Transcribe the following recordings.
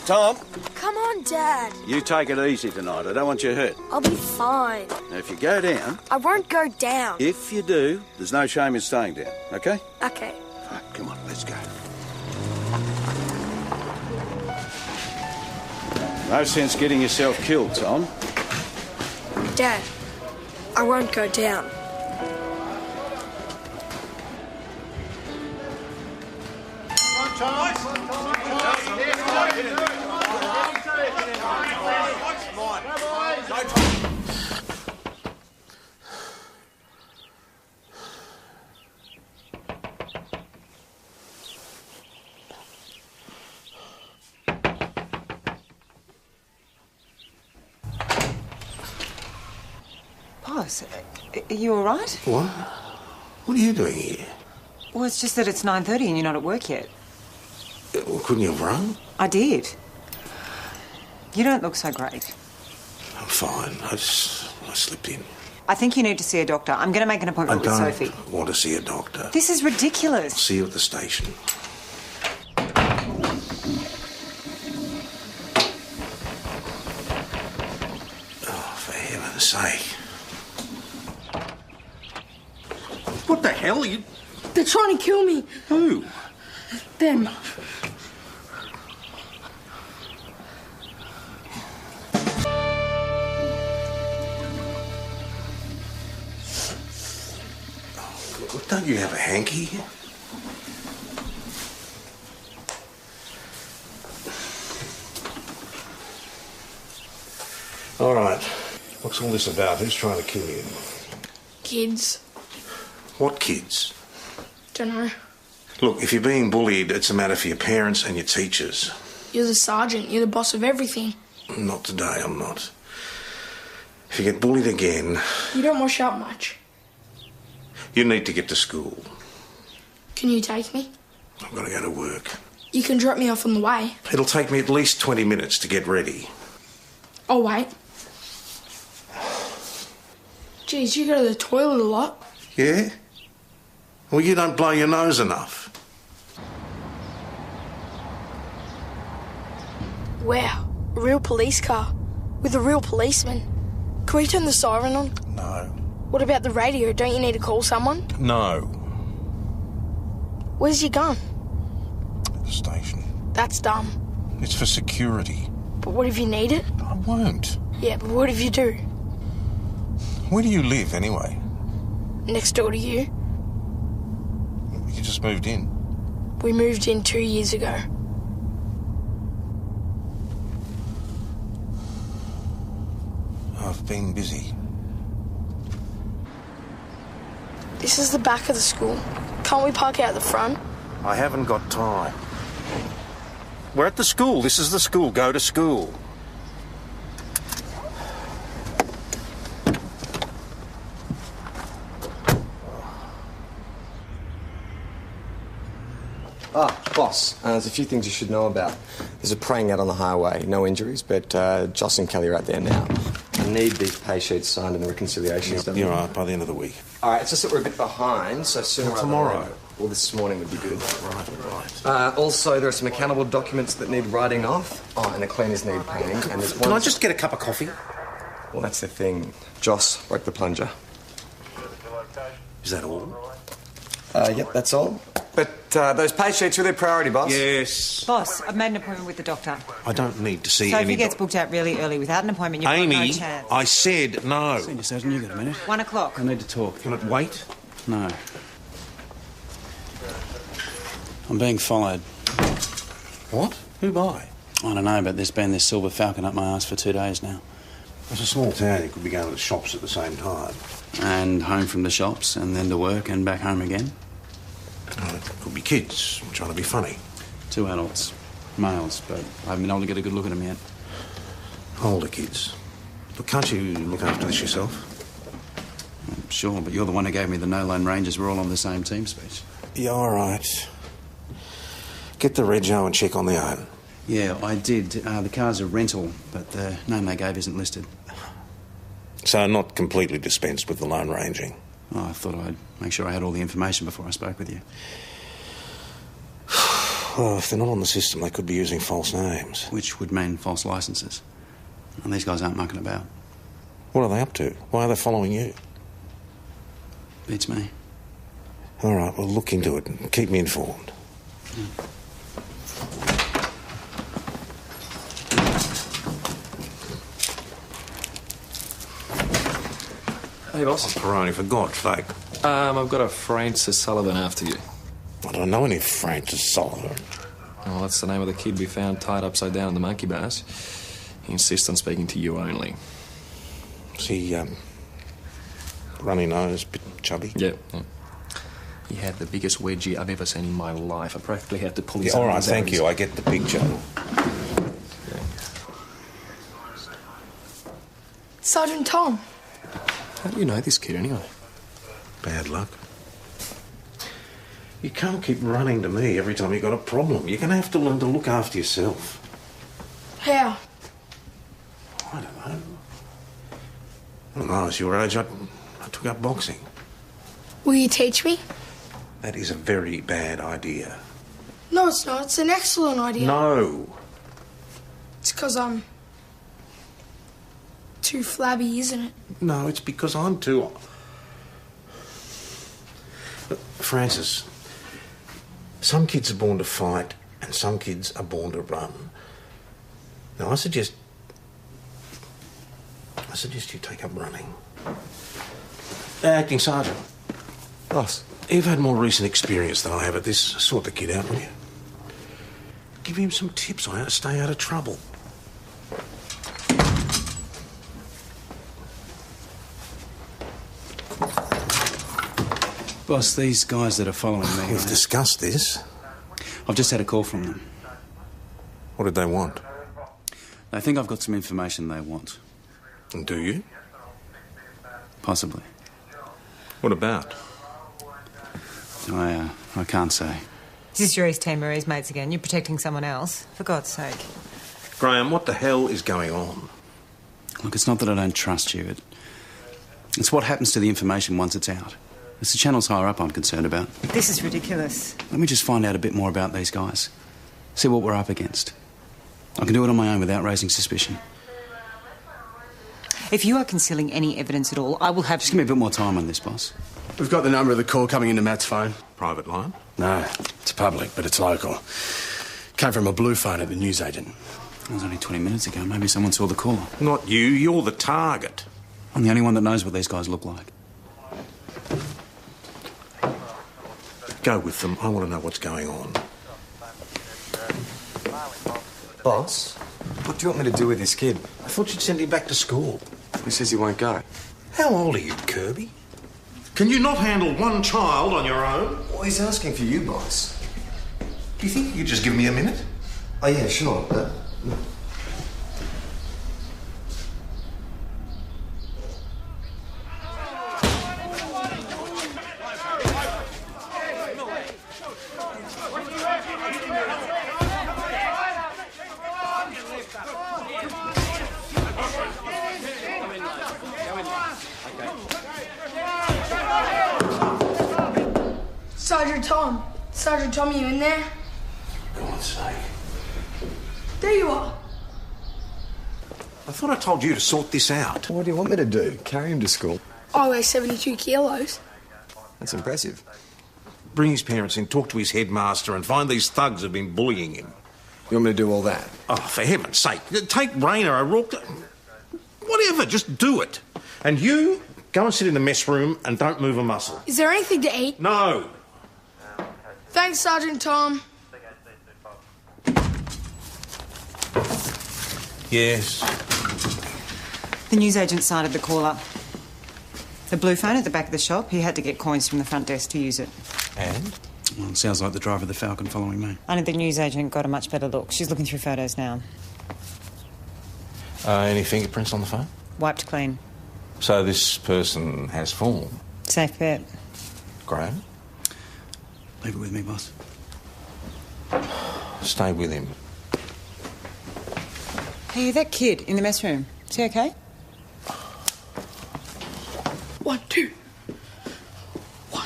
Tom? Come on, Dad. You take it easy tonight. I don't want you hurt. I'll be fine. Now, if you go down... I won't go down. If you do, there's no shame in staying down, OK? OK. Right, come on, let's go. No sense getting yourself killed, Tom. Dad, I won't go down. Boss, are you all right? What? What are you doing here? Well, it's just that it's 9:30 and you're not at work yet. Well, couldn't you have rung? I did. You don't look so great. I'm fine. I slipped in. I think you need to see a doctor. I'm going to make an appointment with Sophie. I don't want to see a doctor. This is ridiculous. I'll see you at the station. Oh, for heaven's sake. What the hell are you... They're trying to kill me. Who? Them. Oh, don't you have a hanky? All right. What's all this about? Who's trying to kill you? Kids. What kids? Dunno. Look, if you're being bullied, it's a matter for your parents and your teachers. You're the sergeant. You're the boss of everything. Not today, I'm not. If you get bullied again... You don't wash up much. You need to get to school. Can you take me? I've got to go to work. You can drop me off on the way. It'll take me at least 20 minutes to get ready. I'll wait. Geez, you go to the toilet a lot. Yeah? Well, you don't blow your nose enough. Wow, a real police car. With a real policeman. Can we turn the siren on? No. What about the radio? Don't you need to call someone? No. Where's your gun? The station. That's dumb. It's for security. But what if you need it? I won't. Yeah, but what if you do? Where do you live, anyway? Next door to you. You just moved in. We moved in 2 years ago. I've been busy. This is the back of the school. Can't we park out the front? I haven't got time. We're at the school. This is the school. Go to school. Boss, there's a few things you should know about. There's a praying out on the highway. No injuries, but Joss and Kelly are out there now. I need these pay sheets signed and the reconciliations done. You're right, by the end of the week. All right, it's just that we're a bit behind, so sooner rather tomorrow. than later. Well, this morning would be good. Right. Also, there are some accountable documents that need writing off. Oh, and the cleaners need painting. And there's one... Can I just get a cup of coffee? Well, that's the thing. Joss broke the plunger. Is that all? Yep, that's all. But those pay sheets are their priority, boss. Yes. Boss, I've made an appointment with the doctor. I don't need to see So if any... he gets booked out really early without an appointment, you've got no Amy, chance. I said no. Senior Sergeant, you got a minute? 1 o'clock. I need to talk. Can it wait? No. I'm being followed. What? Who by? I don't know, but there's been this Silver Falcon up my arse for 2 days now. It's a small town. You could be going to the shops at the same time. And home from the shops, and then to work, and back home again. Well, it could be kids trying to be funny. 2 adults. Males, but I haven't been able to get a good look at them yet. Older kids. But can't you look after this yourself? Sure, but you're the one who gave me the No Lone Rangers were all on the same team speech. Yeah, all right. Get the rego and check on the own. Yeah, I did. The car's a rental, but the name they gave isn't listed. So not completely dispensed with the lone ranging? Oh, I thought I'd make sure I had all the information before I spoke with you. Oh, if they're not on the system, they could be using false names. Which would mean false licences. And these guys aren't mucking about. What are they up to? Why are they following you? Beats me. All right, well, look into it and keep me informed. Hey, boss. Peroni, for God's sake. I've got a Francis Sullivan after you. I don't know any Francis Sullivan. Oh, that's the name of the kid we found tied upside down in the monkey bars. He insists on speaking to you only. Is he, runny nose, bit chubby? Yeah. He had the biggest wedgie I've ever seen in my life. I practically had to pull his Yeah, all right, arms out thank of you. his- I get the picture. Sergeant Tom. How do you know this kid, anyway? Bad luck. You can't keep running to me every time you've got a problem. You're going to have to learn to look after yourself. How? I don't know. When I was your age, I took up boxing. Will you teach me? That is a very bad idea. No, it's not. It's an excellent idea. No. It's because I'm too flabby, isn't it? No, it's because I'm too... Francis, some kids are born to fight and some kids are born to run. Now, I suggest you take up running. Acting Sergeant. Boss. You've had more recent experience than I have at this. Sort the kid out, will you? Give him some tips on how to stay out of trouble. Boss, these guys that are following me... We've discussed this. I've just had a call from them. What did they want? They think I've got some information they want. And do you? Possibly. What about? I can't say. Is this your East Timorese mates again? You're protecting someone else? For God's sake. Graham, what the hell is going on? Look, it's not that I don't trust you. It's what happens to the information once it's out. It's the channels higher up I'm concerned about. This is ridiculous. Let me just find out a bit more about these guys. See what we're up against. I can do it on my own without raising suspicion. If you are concealing any evidence at all, I will have... Just give me a bit more time on this, boss. We've got the number of the call coming into Matt's phone. Private line? No, it's public, but it's local. Came from a blue phone at the newsagent. It was only 20 minutes ago. Maybe someone saw the call. Not you. You're the target. I'm the only one that knows what these guys look like. Go with them. I want to know what's going on. Boss, what do you want me to do with this kid? I thought you'd send him back to school. Who says he won't go? How old are you, Kirby? Can you not handle one child on your own? Well, he's asking for you, boss. Do you think you could just give me a minute? Oh, yeah, sure, but... Sergeant Tom, you in there? For God's sake. There you are. I thought I told you to sort this out. What do you want me to do? Carry him to school? I weigh 72 kilos. That's impressive. Bring his parents in, talk to his headmaster, and find these thugs who've been bullying him. You want me to do all that? Oh, for heaven's sake. Take Rainer, O'Rourke... Whatever, just do it. And you, go and sit in the mess room and don't move a muscle. Is there anything to eat? No. Thanks, Sergeant Tom. Yes. The newsagent sided the call up. The blue phone at the back of the shop, he had to get coins from the front desk to use it. And? Well, it sounds like the driver of the Falcon following me. Only the newsagent got a much better look. She's looking through photos now. Any fingerprints on the phone? Wiped clean. So this person has form. Safe bet. Graham? Leave it with me, boss. Stay with him. Hey, that kid in the mess room. Is he okay? 1, 2. 1.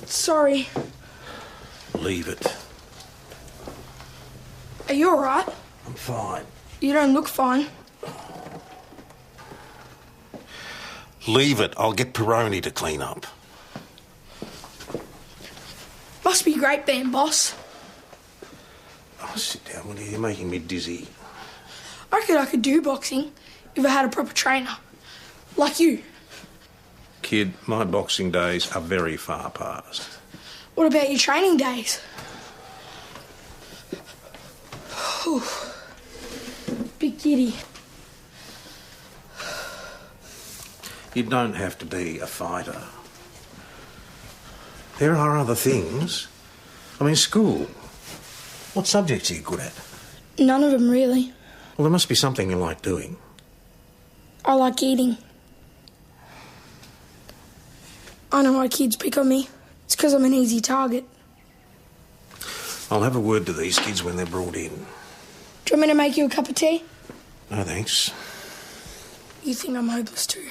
Sorry. leave it. Are you alright? I'm fine. You don't look fine. Leave it. I'll get Peroni to clean up. Must be great being boss. Oh, sit down, will you? You're making me dizzy. I reckon I could do boxing if I had a proper trainer. Like you. Kid, my boxing days are very far past. What about your training days? Whew. Big giddy. You don't have to be a fighter. There are other things. I mean, school. What subjects are you good at? None of them, really. Well, there must be something you like doing. I like eating. I know why kids pick on me. It's because I'm an easy target. I'll have a word to these kids when they're brought in. Do you want me to make you a cup of tea? No, thanks. You think I'm hopeless too?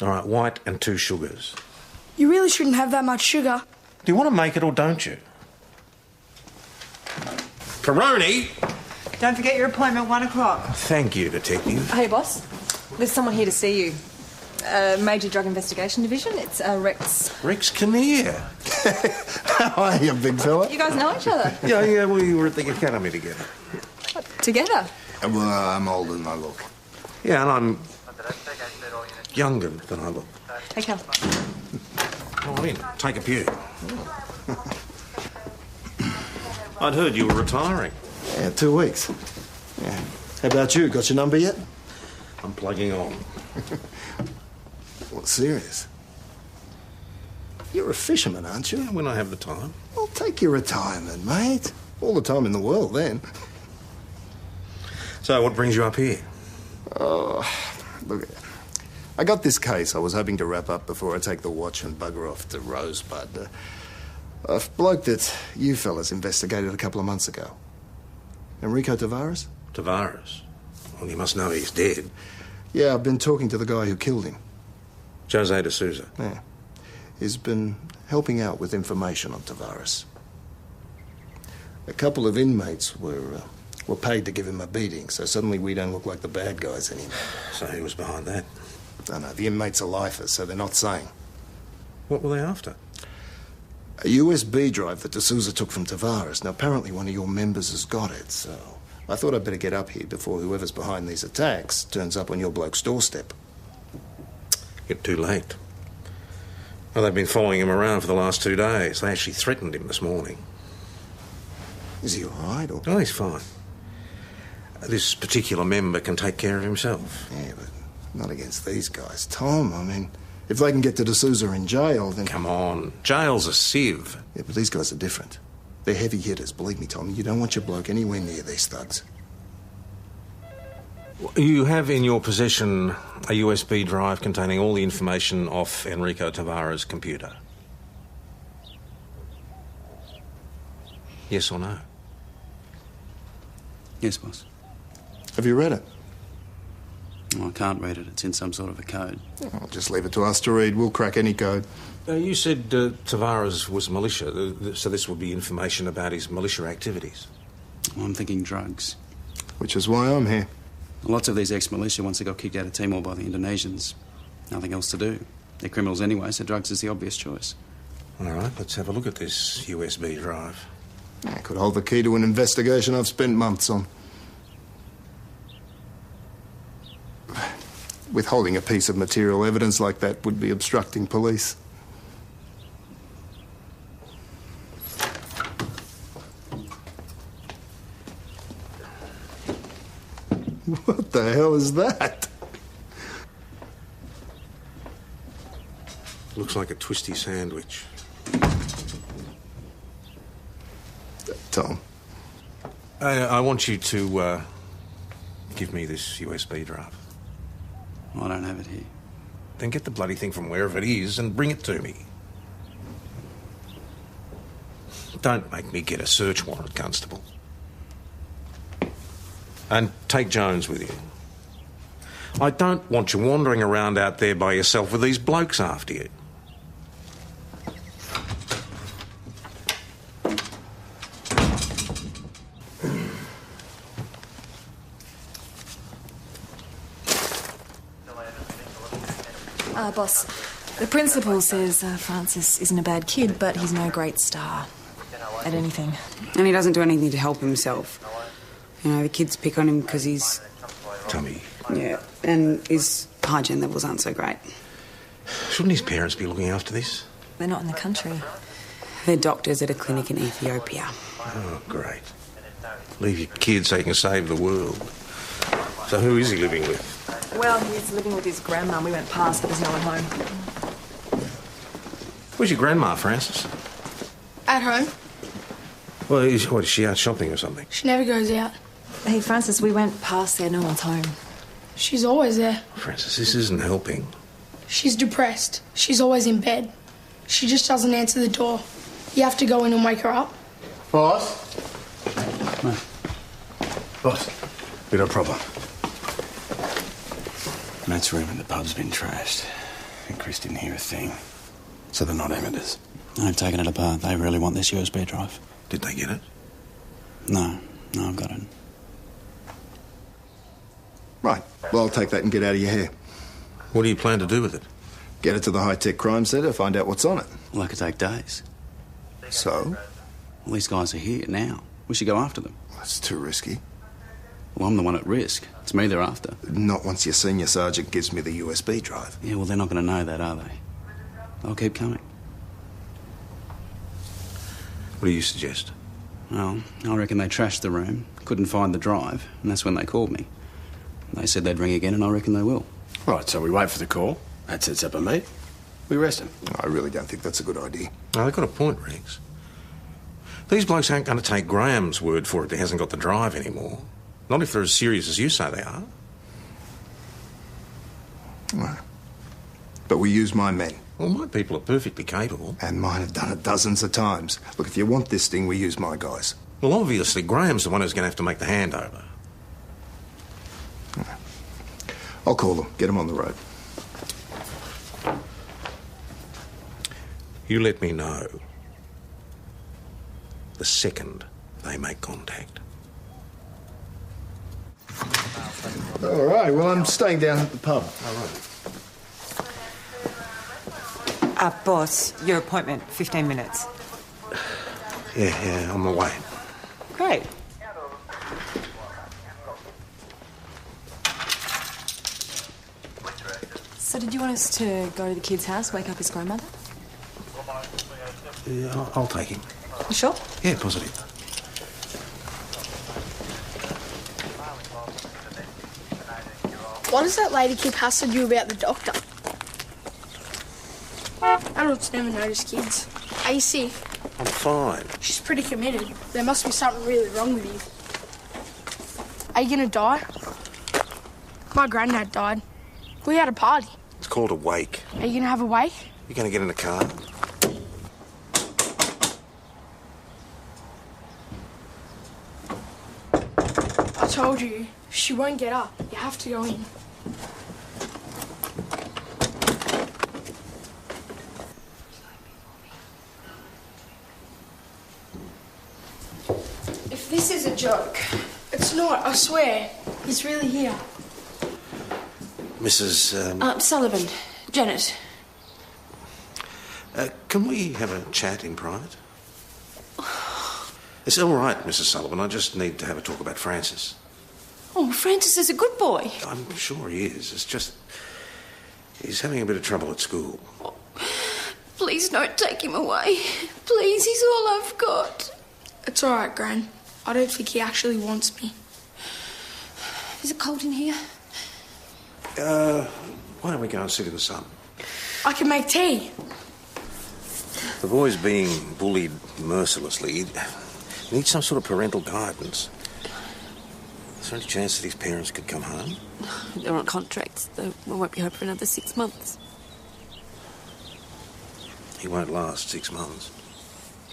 All right, white and 2 sugars. You really shouldn't have that much sugar. Do you want to make it or don't you? Peroni! Don't forget your appointment, 1 o'clock. Thank you, Detective. Hey, boss. There's someone here to see you. Major Drug Investigation Division. It's Rex. Rex Kinnear. How are you, big fella? You guys know each other? Yeah, we were at the academy together. What, together? Well, I'm older than I look. Yeah, and I'm younger than I look. Hey, Cal. Come on in, take a pew. I'd heard you were retiring. Yeah, 2 weeks. Yeah. How about you? Got your number yet? I'm plugging on. Well, serious. You're a fisherman, aren't you? When I have the time. Well, take your retirement, mate. All the time in the world, then. So, what brings you up here? Oh, look, I got this case I was hoping to wrap up before I take the watch and bugger off to Rosebud. A bloke that you fellas investigated a couple of months ago. Enrico Tavares? Tavares? Well, you must know he's dead. Yeah, I've been talking to the guy who killed him. Jose de Souza. Yeah. He's been helping out with information on Tavares. A couple of inmates were paid to give him a beating, so suddenly we don't look like the bad guys anymore. So he was behind that? No, the inmates are lifers, so they're not saying. What were they after? A USB drive that de Souza took from Tavares. Now, apparently one of your members has got it, so I thought I'd better get up here before whoever's behind these attacks turns up on your bloke's doorstep. Get too late. Well, they've been following him around for the last 2 days. They actually threatened him this morning. Is he all right, or...? Oh, he's fine. This particular member can take care of himself. Yeah, but not against these guys. Tom, I mean, if they can get to de Souza in jail, then... Come on, jail's a sieve. Yeah, but these guys are different. They're heavy hitters, believe me, Tom. You don't want your bloke anywhere near these thugs. You have in your possession a USB drive containing all the information off Enrico Tavares' computer. Yes or no? Yes, boss. Have you read it? Well, I can't read it. It's in some sort of a code. I'll just leave it to us to read. We'll crack any code. You said Tavares was militia, so this would be information about his militia activities. Well, I'm thinking drugs. Which is why I'm here. Lots of these ex-militia, once they got kicked out of Timor by the Indonesians, nothing else to do. They're criminals anyway, so drugs is the obvious choice. All right, let's have a look at this USB drive. I could hold the key to an investigation I've spent months on. Withholding a piece of material evidence like that would be obstructing police. What the hell is that? Looks like a twisty sandwich. Tom. I want you to give me this USB drive. I don't have it here. Then get the bloody thing from wherever it is and bring it to me. Don't make me get a search warrant, Constable. And take Jones with you. I don't want you wandering around out there by yourself with these blokes after you. Boss, the principal says Francis isn't a bad kid, but he's no great star at anything. And he doesn't do anything to help himself. You know, the kids pick on him because he's... Tummy. Yeah, and his hygiene levels aren't so great. Shouldn't his parents be looking after this? They're not in the country. They're doctors at a clinic in Ethiopia. Oh, great. Leave your kid so you can save the world. So who is he living with? Well, he's living with his grandma. We went past, but there's no one home. Where's your grandma, Francis? At home. Well, is she out shopping or something? She never goes out. Hey, Francis, we went past there. No one's home. She's always there. Francis, this isn't helping. She's depressed. She's always in bed. She just doesn't answer the door. You have to go in and wake her up. Boss? No. Boss, we got a problem. Matt's room in the pub's been trashed. And Chris didn't hear a thing. So they're not amateurs. I've taken it apart. They really want this USB drive. Did they get it? No, I've got it. Right. Well, I'll take that and get out of your hair. What do you plan to do with it? Get it to the high-tech crime centre, find out what's on it. Well, that could take days. So? Well, these guys are here now. We should go after them. That's too risky. Well, I'm the one at risk. It's me they're after. Not once your senior sergeant gives me the USB drive. Yeah, well, they're not going to know that, are they? They'll keep coming. What do you suggest? Well, I reckon they trashed the room, couldn't find the drive, and that's when they called me. They said they'd ring again, and I reckon they will. Right, so we wait for the call. That sets up a meet. We arrest him. I really don't think that's a good idea. Oh, they've got a point, Rex. These blokes aren't going to take Graham's word for it that he hasn't got the drive anymore. Not if they're as serious as you say they are. Right. But we use my men. Well, my people are perfectly capable. And mine have done it dozens of times. Look, if you want this thing, we use my guys. Well, obviously, Graham's the one who's going to have to make the handover. I'll call them, get them on the road. You let me know the second they make contact. All right, well, I'm staying down at the pub. All right. Boss, your appointment, 15 minutes. Yeah, on my way. Great. So did you want us to go to the kid's house, wake up his grandmother? Yeah, I'll take him. You sure? Yeah, positive. What does that lady keep hassling you about the doctor? Adults never notice kids. Are you sick? I'm fine. She's pretty committed. There must be something really wrong with you. Are you gonna die? My granddad died. We had a party. It's called a wake. Are you gonna have a wake? You going to get in the car? I told you, she won't get up. You have to go in. If this is a joke, it's not, I swear. He's really here. Mrs. Sullivan. Janet. Can we have a chat in private? It's all right, Mrs. Sullivan. I just need to have a talk about Francis. Oh, Francis is a good boy. I'm sure he is. It's just... he's having a bit of trouble at school. Oh, please don't take him away. Please, he's all I've got. It's all right, Gran. I don't think he actually wants me. Is it cold in here? Why don't we go and sit in the sun? I can make tea. The boy's being bullied mercilessly. He needs some sort of parental guidance. Is there any chance that his parents could come home? They're on contracts. They won't be home for another 6 months. He won't last 6 months.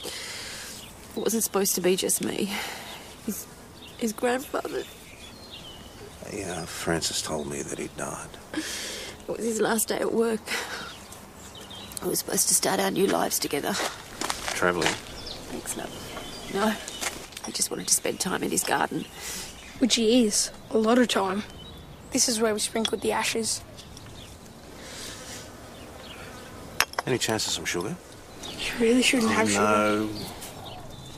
It wasn't supposed to be just me. His grandfather. Yeah, Francis told me that he'd died. It was his last day at work. We were supposed to start our new lives together. Travelling? Thanks, love. No, I just wanted to spend time in his garden. Which he is. A lot of time. This is where we sprinkled the ashes. Any chance of some sugar? You really shouldn't have sugar. No.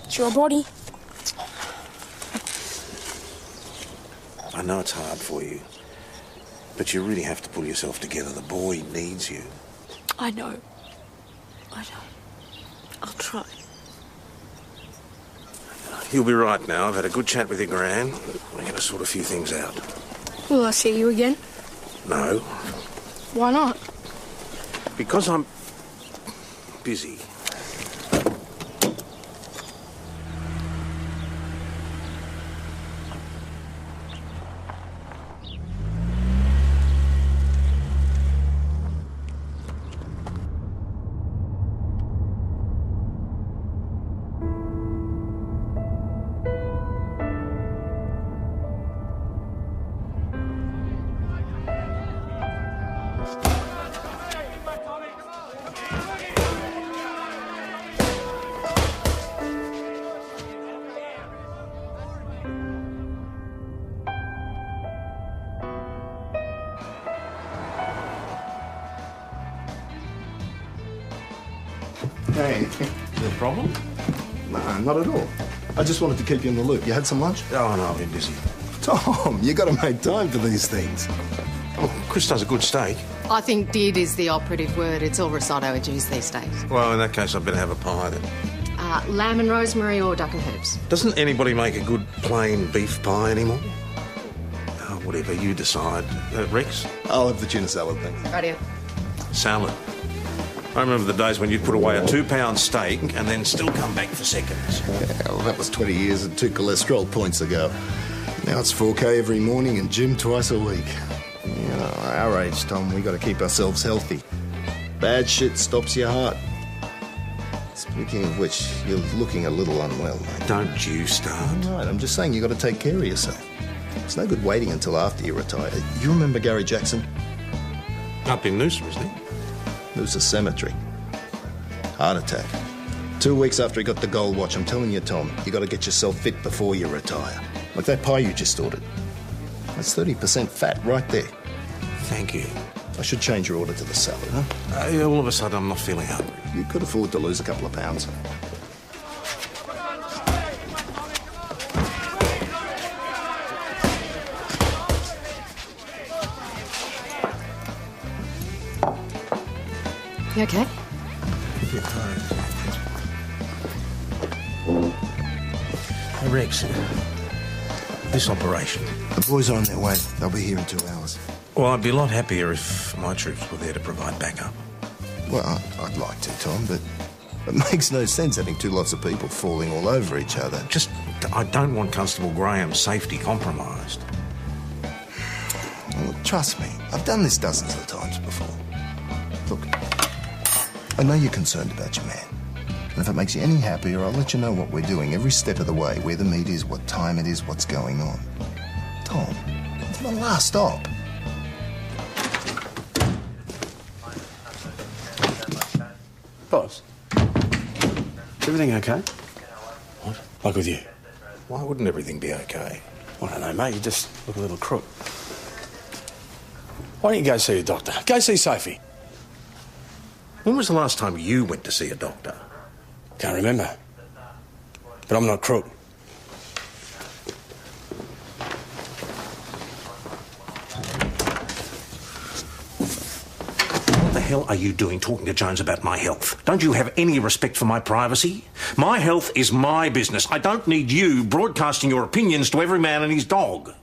It's your body. I know it's hard for you, but you really have to pull yourself together. The boy needs you. I know. I'll try. You'll be right now. I've had a good chat with your gran. We're going to sort a few things out. Will I see you again? No, Why not? because I'm busy. Hey. Is there a problem? Nah, not at all. I just wanted to keep you in the loop. You had some lunch? Oh, no, I've been busy. Tom, you got to make time for these things. Oh, Chris does a good steak. I think did is the operative word. It's all risotto and juice these days. Well, in that case, I'd better have a pie then. Lamb and rosemary or duck and herbs. Doesn't anybody make a good plain beef pie anymore? Oh, whatever, you decide. Rex? I'll have the tuna salad, thanks. Radio. Salad. I remember the days when you'd put away a 2-pound steak and then still come back for seconds. Yeah, well, that was 20 years and 2 cholesterol points ago. Now it's 4K every morning and gym twice a week. You know, our age, Tom, we got to keep ourselves healthy. Bad shit stops your heart. Speaking of which, you're looking a little unwell, mate. Don't you start. All right, I'm just saying you got to take care of yourself. It's no good waiting until after you retire. You remember Gary Jackson? Up in Noosa, isn't he? Noosa Cemetery. Heart attack. 2 weeks after he got the gold watch. I'm telling you, Tom, you got to get yourself fit before you retire. Like that pie you just ordered. That's 30% fat right there. Thank you. I should change your order to the salad, huh? Yeah, all of a sudden, I'm not feeling hungry. You could afford to lose a couple of pounds. You okay? Hey, Rex, this operation. The boys are on their way. They'll be here in 2 hours. Well, I'd be a lot happier if my troops were there to provide backup. Well, I'd like to, Tom, but it makes no sense having 2 lots of people falling all over each other. I don't want Constable Graham's safety compromised. Well, trust me, I've done this dozens of times before. Look, I know you're concerned about your man. And if it makes you any happier, I'll let you know what we're doing every step of the way, where the meet is, what time it is, what's going on. Tom, it's the last stop. Boss, is everything okay? What? Like with you? Why wouldn't everything be okay? I don't know, mate. You just look a little crook. Why don't you go see a doctor? Go see Sophie. When was the last time you went to see a doctor? Can't remember. But I'm not crook. What the hell are you doing talking to Jones about my health? Don't you have any respect for my privacy? My health is my business. I don't need you broadcasting your opinions to every man and his dog.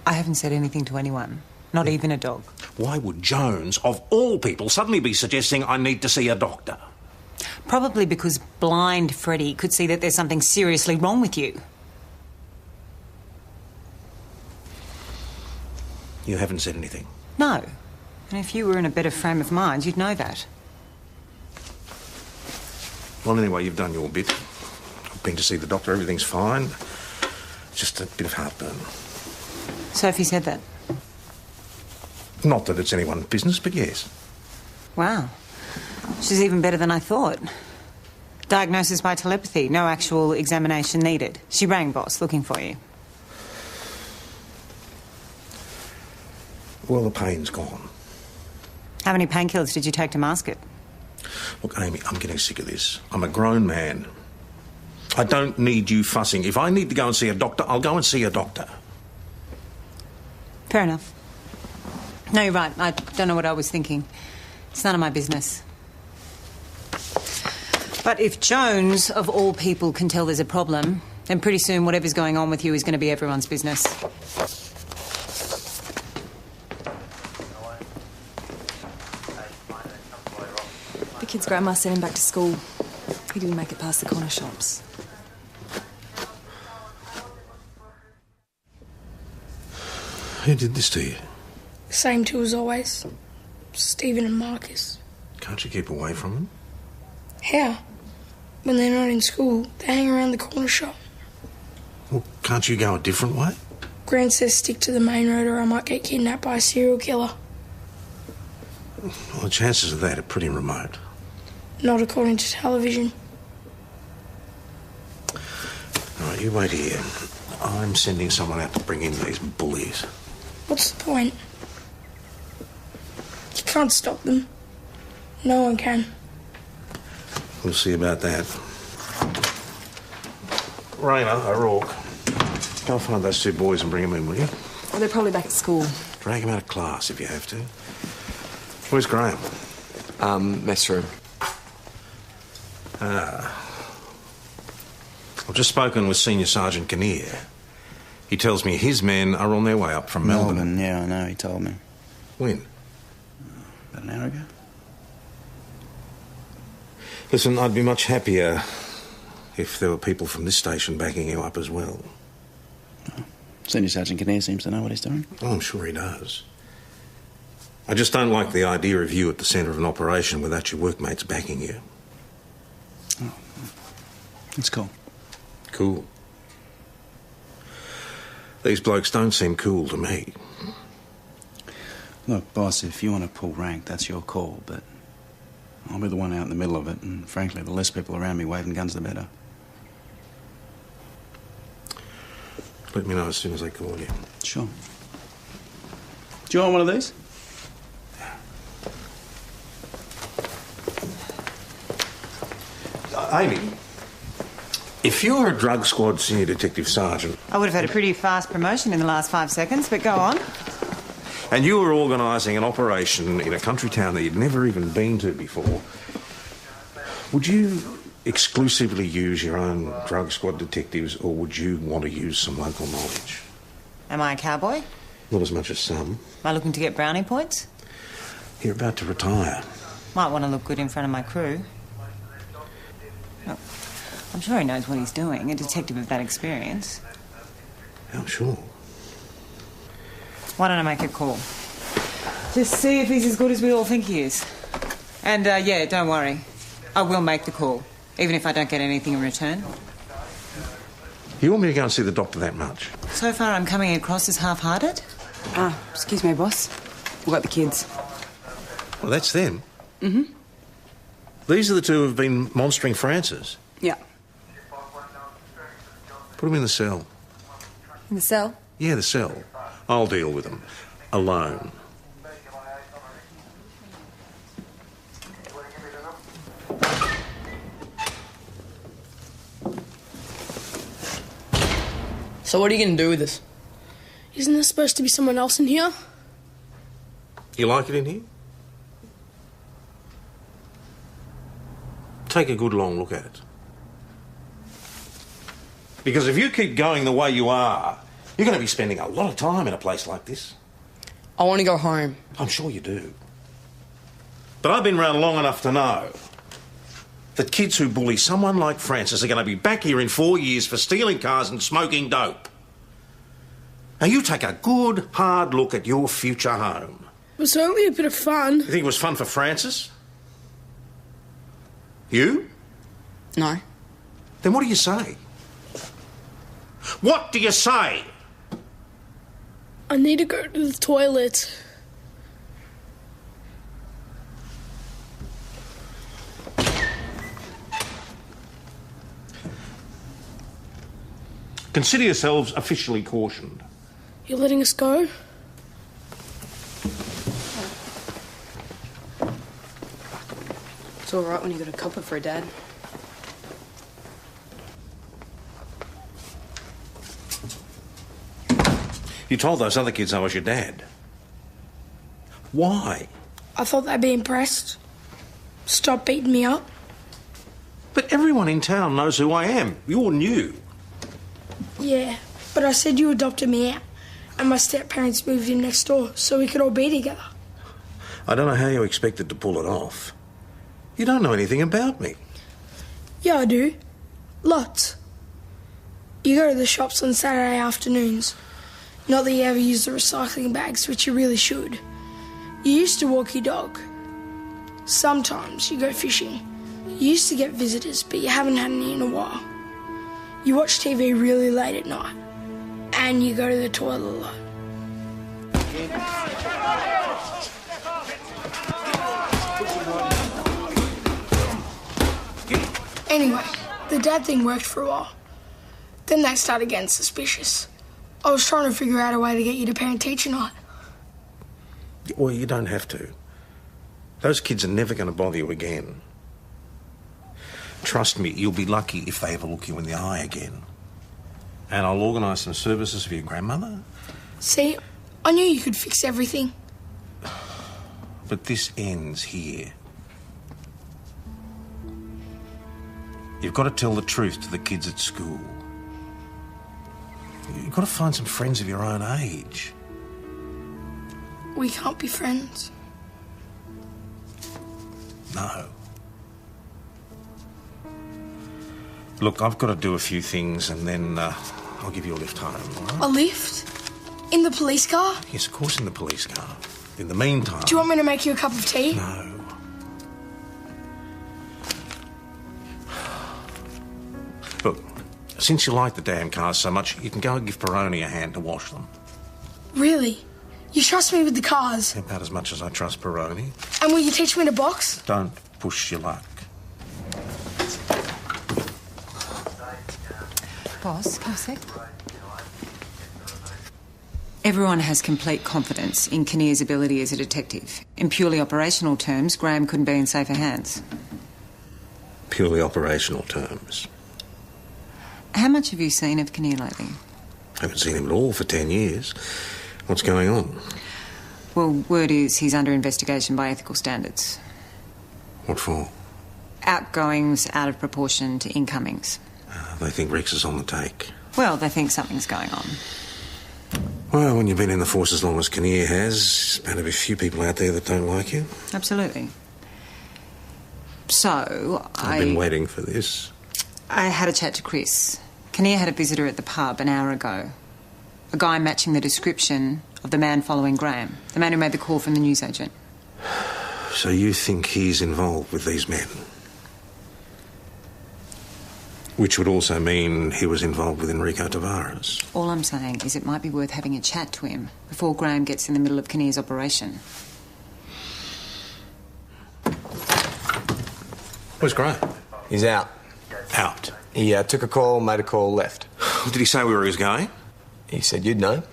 I haven't said anything to anyone, not even a dog. Why would Jones, of all people, suddenly be suggesting I need to see a doctor? Probably because blind Freddie could see that there's something seriously wrong with you. You haven't said anything? No. And if you were in a better frame of mind, you'd know that. Well, anyway, you've done your bit. I've been to see the doctor. Everything's fine. Just a bit of heartburn. Sophie said that. Not that it's anyone's business, but yes. Wow. She's even better than I thought. Diagnosis by telepathy, no actual examination needed. She rang boss looking for you. Well, the pain's gone. How many painkillers did you take to mask it? Look, Amy, I'm getting sick of this. I'm a grown man. I don't need you fussing. If I need to go and see a doctor, I'll go and see a doctor. Fair enough. No, you're right. I don't know what I was thinking. It's none of my business. But if Jones, of all people, can tell there's a problem, then pretty soon whatever's going on with you is going to be everyone's business. The kid's grandma sent him back to school. He didn't make it past the corner shops. Who did this to you? Same two as always. Stephen and Marcus. Can't you keep away from them? How? When they're not in school, they hang around the corner shop. Well, can't you go a different way? Gran says stick to the main road or I might get kidnapped by a serial killer. Well, the chances of that are pretty remote. Not according to television. All right, you wait here. I'm sending someone out to bring in these bullies. What's the point? You can't stop them. No one can. We'll see about that. Raina, O'Rourke, go find those two boys and bring them in, will you? Well, they're probably back at school. Drag them out of class if you have to. Where's Graham? Mess room. I've just spoken with Senior Sergeant Kinnear. He tells me his men are on their way up from Melbourne. Yeah, I know, he told me. When? About an hour ago. Listen, I'd be much happier if there were people from this station backing you up as well. Oh. Senior Sergeant Kinnear seems to know what he's doing. Oh, I'm sure he does. I just don't like the idea of you at the centre of an operation without your workmates backing you. Oh, it's cool. Cool. These blokes don't seem cool to me. Look, boss, if you want to pull rank, that's your call, but I'll be the one out in the middle of it, and frankly, the less people around me waving guns, the better. Let me know as soon as they call you. Sure. Do you want one of these? Amy, if you're a drug squad senior detective sergeant... I would have had a pretty fast promotion in the last 5 seconds, but go on. And you were organising an operation in a country town that you'd never even been to before, would you exclusively use your own drug squad detectives, or would you want to use some local knowledge? Am I a cowboy? Not as much as some. Am I looking to get brownie points? You're about to retire. Might want to look good in front of my crew. Look, I'm sure he knows what he's doing, a detective of that experience. I'm sure. Why don't I make a call? Just see if he's as good as we all think he is. And, yeah, don't worry. I will make the call, even if I don't get anything in return. You want me to go and see the doctor that much? So far, I'm coming across as half-hearted. Excuse me, boss. We've got the kids. Well, that's them. Mm-hmm. These are the two who've been monstering Francis. Yeah. Put them in the cell. In the cell? Yeah, the cell. I'll deal with them. Alone. So what are you going to do with this? Isn't there supposed to be someone else in here? You like it in here? Take a good long look at it. Because if you keep going the way you are, you're going to be spending a lot of time in a place like this. I want to go home. I'm sure you do. But I've been around long enough to know that kids who bully someone like Francis are going to be back here in 4 years for stealing cars and smoking dope. Now you take a good, hard look at your future home. It was only a bit of fun. You think it was fun for Francis? You? No. Then what do you say? What do you say? I need to go to the toilet. Consider yourselves officially cautioned. You're letting us go? It's all right when you got a copper for a dad. You told those other kids I was your dad. Why? I thought they'd be impressed. Stop beating me up. But everyone in town knows who I am. You're new. Yeah, but I said you adopted me out, and my step-parents moved in next door so we could all be together. I don't know how you expected to pull it off. You don't know anything about me. Yeah, I do. Lots. You go to the shops on Saturday afternoons. Not that you ever use the recycling bags, which you really should. You used to walk your dog. Sometimes you go fishing. You used to get visitors, but you haven't had any in a while. You watch TV really late at night. And you go to the toilet a lot. Anyway, the dad thing worked for a while. Then they started getting suspicious. I was trying to figure out a way to get you to parent-teacher night. Well, you don't have to. Those kids are never going to bother you again. Trust me, you'll be lucky if they ever look you in the eye again. And I'll organise some services for your grandmother. See, I knew you could fix everything. But this ends here. You've got to tell the truth to the kids at school. You've got to find some friends of your own age. We can't be friends. No. Look, I've got to do a few things and then I'll give you a lift home, all right? A lift? In the police car? Yes, of course, in the police car. In the meantime... Do you want me to make you a cup of tea? No. Look, since you like the damn cars so much, you can go and give Peroni a hand to wash them. Really? You trust me with the cars? About as much as I trust Peroni. And will you teach me to box? Don't push your luck. Boss, come a sec. Everyone has complete confidence in Kinnear's ability as a detective. In purely operational terms, Graham couldn't be in safer hands. Purely operational terms. How much have you seen of Kinnear lately? I haven't seen him at all for 10 years. What's going on? Well, word is he's under investigation by ethical standards. What for? Outgoings out of proportion to incomings. They think Rex is on the take. Well, they think something's going on. Well, when you've been in the force as long as Kinnear has, there's bound to be a few people out there that don't like you. Absolutely. So, I've been waiting for this. I had a chat to Chris. Kinnear had a visitor at the pub an hour ago. A guy matching the description of the man following Graham. The man who made the call from the newsagent. So you think he's involved with these men? Which would also mean he was involved with Enrico Tavares. All I'm saying is it might be worth having a chat to him before Graham gets in the middle of Kinnear's operation. Where's Graham? He's out. Out? He took a call, made a call, left. Did he say where he was going? He said you'd know.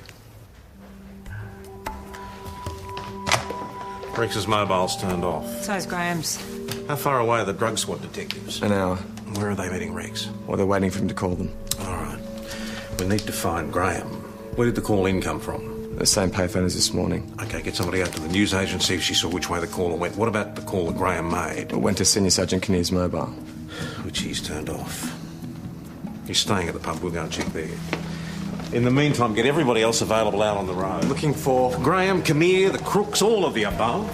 Rex's mobile's turned off. So's Graham's. How far away are the drug squad detectives? An hour. Where are they meeting Rex? Well, they're waiting for him to call them. All right. We need to find Graham. Where did the call in come from? The same payphone as this morning. OK, get somebody out to the newsagent, see if she saw which way the caller went. What about the call that Graham made? It went to Senior Sergeant Kinnear's mobile. Which he's turned off. He's staying at the pub. We'll go and check there. In the meantime, get everybody else available out on the road. Looking for... Graham, Kinnear, the crooks, all of the above.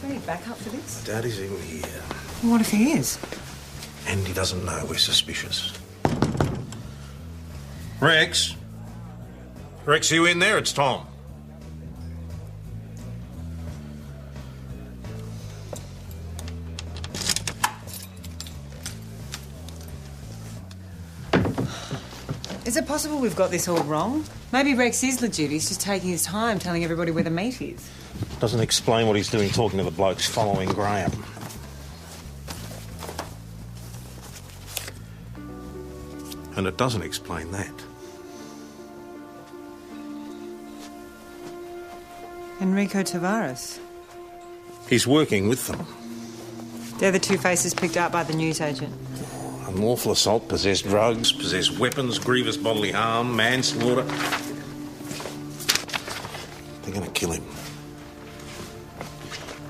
Any backup for this? Daddy's in here. What if he is? And he doesn't know we're suspicious. Rex? Rex, are you in there? It's Tom. Is it possible we've got this all wrong? Maybe Rex is legit. He's just taking his time telling everybody where the meat is. Doesn't explain what he's doing talking to the blokes following Graham. And it doesn't explain that. Enrico Tavares. He's working with them. They're the two faces picked out by the newsagent. Unlawful assault, possessed drugs, possessed weapons, grievous bodily harm, manslaughter. They're going to kill him.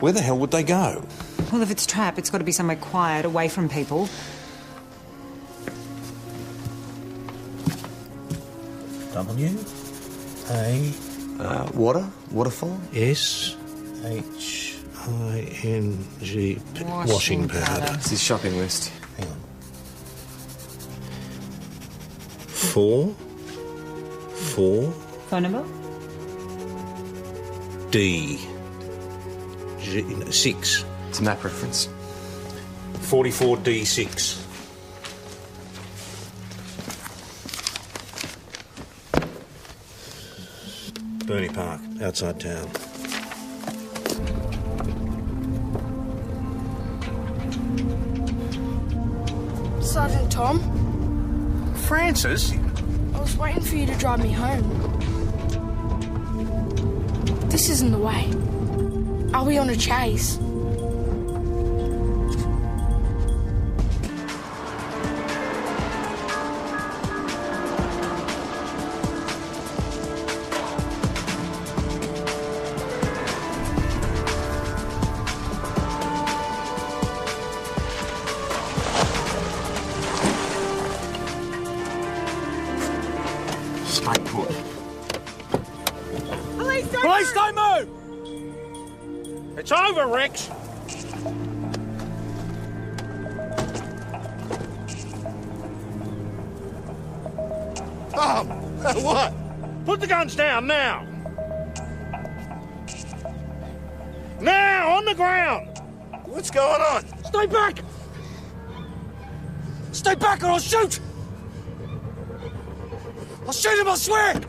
Where the hell would they go? Well, if it's trap, it's got to be somewhere quiet, away from people. W-A... Waterfall? S-H-I-N-G... Washing powder. It's his shopping list. Hang on. 4... Phone number? D... G... No, 6. It's a map reference. 44D6. Burney Park, outside town. Sergeant Tom, Francis? I was waiting for you to drive me home. This isn't the way. I'll be on a chase. Stay put. Police, don't move! It's over, Rex. Oh, what? Put the guns down now. Now, on the ground. What's going on? Stay back. Stay back or I'll shoot! I'll shoot him, I swear!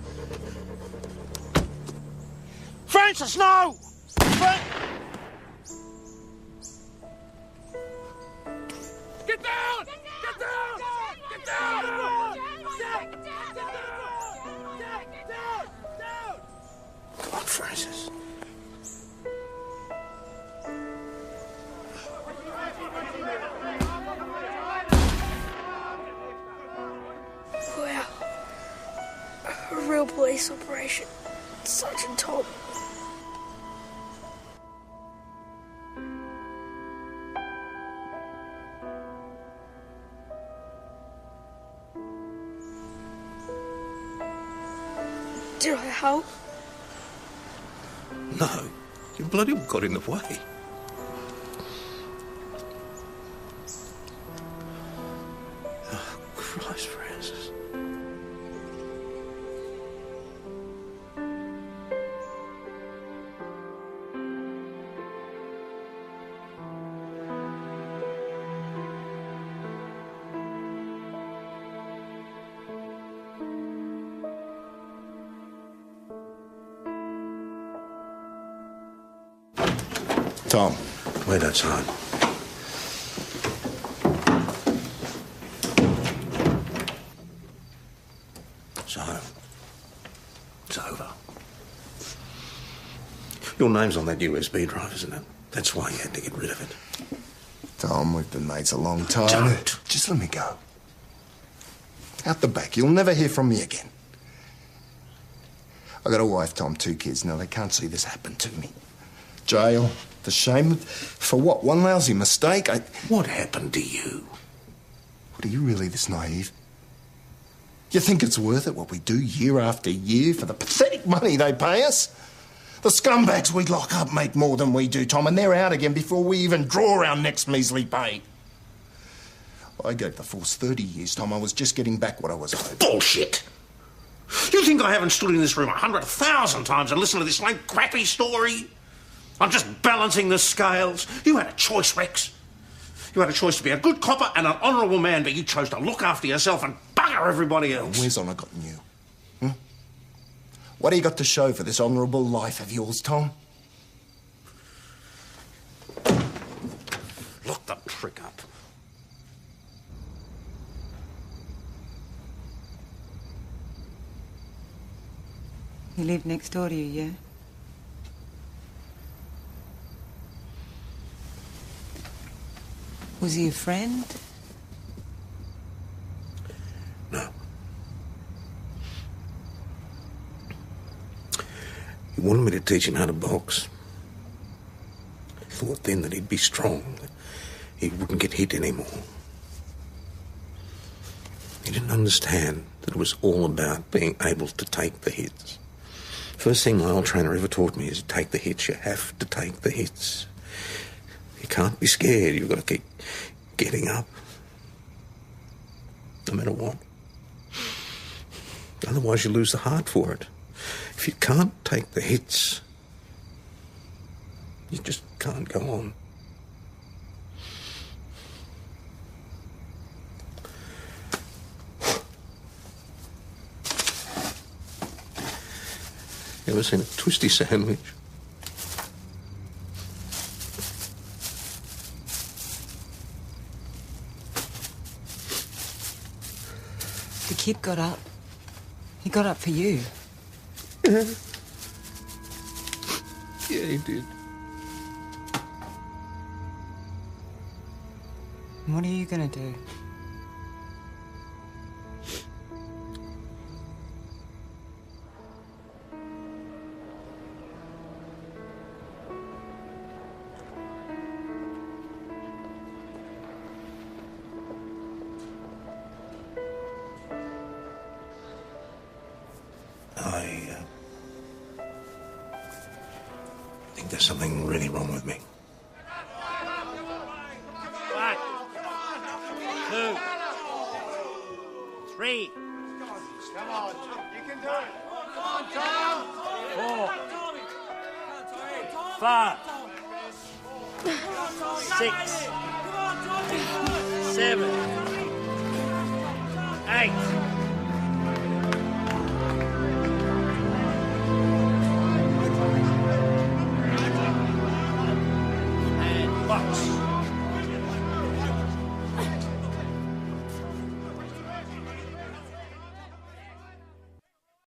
Francis, no! Get down! Get down! Get down! Come on, Francis. Wow. A real police operation. Sergeant Tom. Did I help? No, you bloody well got in the way. Oh, Christ, Francis. Tom. Wait outside. So, it's over. Your name's on that USB drive, isn't it? That's why you had to get rid of it. Tom, we've been mates a long time. Don't. Just let me go. Out the back. You'll never hear from me again. I got a wife, Tom, 2 kids. Now, they can't see this happen to me. Jail. The shame. For what? One lousy mistake? What happened to you? What, are you really this naive? You think it's worth it, what we do year after year for the pathetic money they pay us? The scumbags we lock up make more than we do, Tom, and they're out again before we even draw our next measly pay. I gave the force 30 years, Tom. I was just getting back what I was owed. Bullshit! You think I haven't stood in this room 100,000 times and listened to this same crappy story? I'm just balancing the scales. You had a choice, Rex. You had a choice to be a good copper and an honourable man, but you chose to look after yourself and bugger everybody else. Where's honour gotten you? What do you got to show for this honourable life of yours, Tom? Lock the trick up. He lived next door to you, yeah? Was he a friend? No. He wanted me to teach him how to box. He thought then that he'd be strong, that he wouldn't get hit anymore. He didn't understand that it was all about being able to take the hits. First thing my old trainer ever taught me is take the hits. You have to take the hits. You can't be scared. You've got to keep getting up, no matter what. Otherwise you lose the heart for it. If you can't take the hits, you just can't go on. Ever seen a twisty sandwich? The kid got up. He got up for you. Yeah. Yeah, he did. And what are you gonna do? I think there's something really wrong with me. 1, 2, 3. Come on, you can do it. 4, 5, 6, 7, 8.